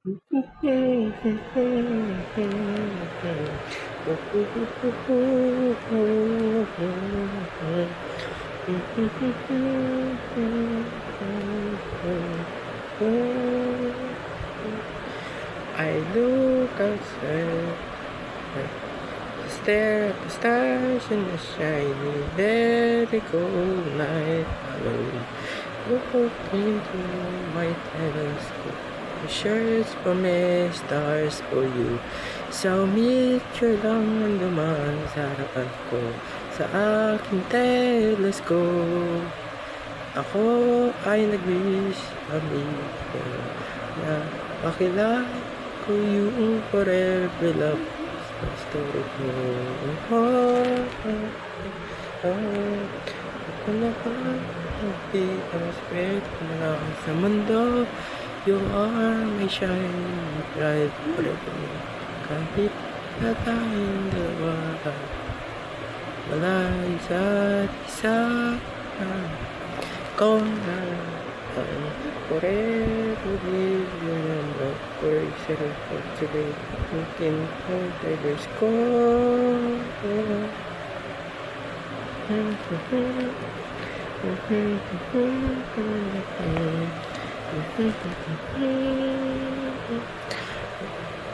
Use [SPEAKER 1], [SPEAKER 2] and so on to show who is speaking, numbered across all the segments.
[SPEAKER 1] I look outside, stare at the stars in the shiny, very cold night alone. Look into my telescope. The shirts from me, stars for you. Sa meteor lang dumaan sa harapan ko, sa aking telescope. Ako ay nag-wish na makilala ko yung forever love sa story ko. Ako na pa ang spirit ko na lang sa mundo. You are my shining bright forever. Kahit na tayong dalawa, wala isa't isa. Ikaw na ang forever live remember for yourself today. Mungkin tigers ko.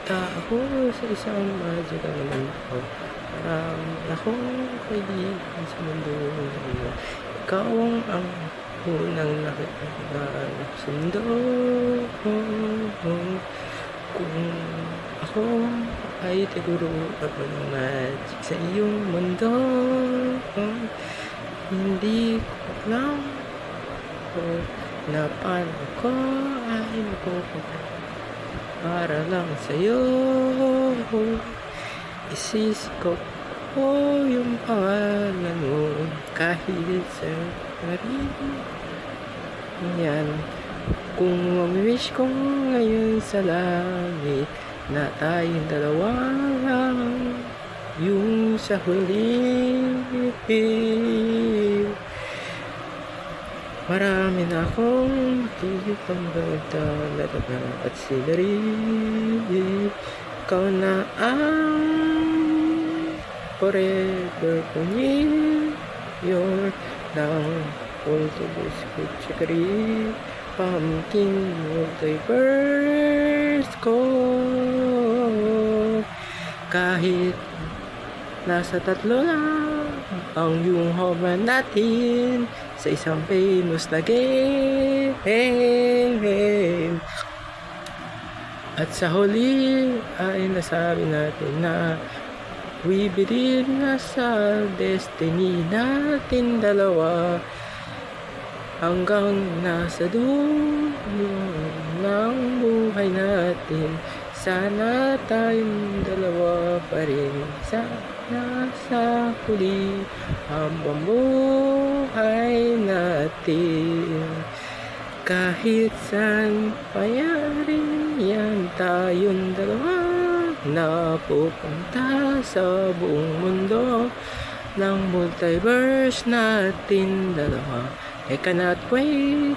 [SPEAKER 1] Ako sa isang magical mundo, parang akong kaibigan sa mundo. Ikaw ang unang nakikita sa mundo. Kung ako ay siguro ako ng magic sa iyong mundo, hindi ko alam na paano ko ay mapupunta para lang sa'yo. Isisiko ko yung pangalan mo kahit sa rin yan. Kung wish ko ngayon sa langit na tayong dalawa lang yung sa huli. Marami na akong makikitang bagdala at sinari. Ikaw na ang forever ko you're ng multiverse ko chakari. Pumpkin multiverse ko. Kahit nasa tatlo lang ang yung home natin sa isang famous na game. At sa huli ay nasabi natin na we believe na sa destiny natin dalawa hanggang nasa dulo ng buhay natin. Sana tayong dalawa pa rin sana sa huli habang buhay natin. Kahit saan payarin yan tayong dalawa na pupunta sa buong mundo ng multiverse natin dalawa. I cannot wait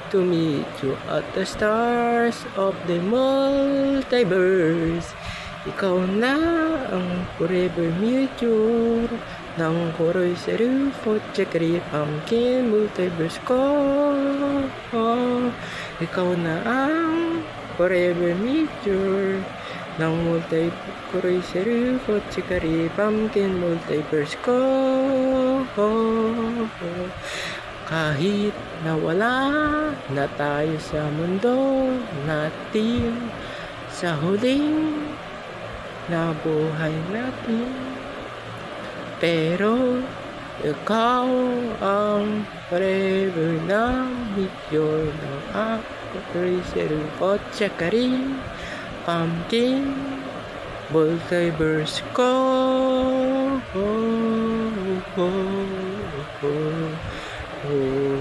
[SPEAKER 1] to meet you at the stars of the multiverse. Ikaw na ang forever mutual ng Koroy Seru Chakri Pumpkin multiverse ko. Ikaw na ang forever mutual ng Koroy Seru Chakri Pumpkin multiverse ko. Kahit nawala na tayo sa mundo natin, sa huling na buhay natin, pero ikaw ang forever na medyo ng ako Tracer o Chakari Pumpkin multiverse ko. Oh.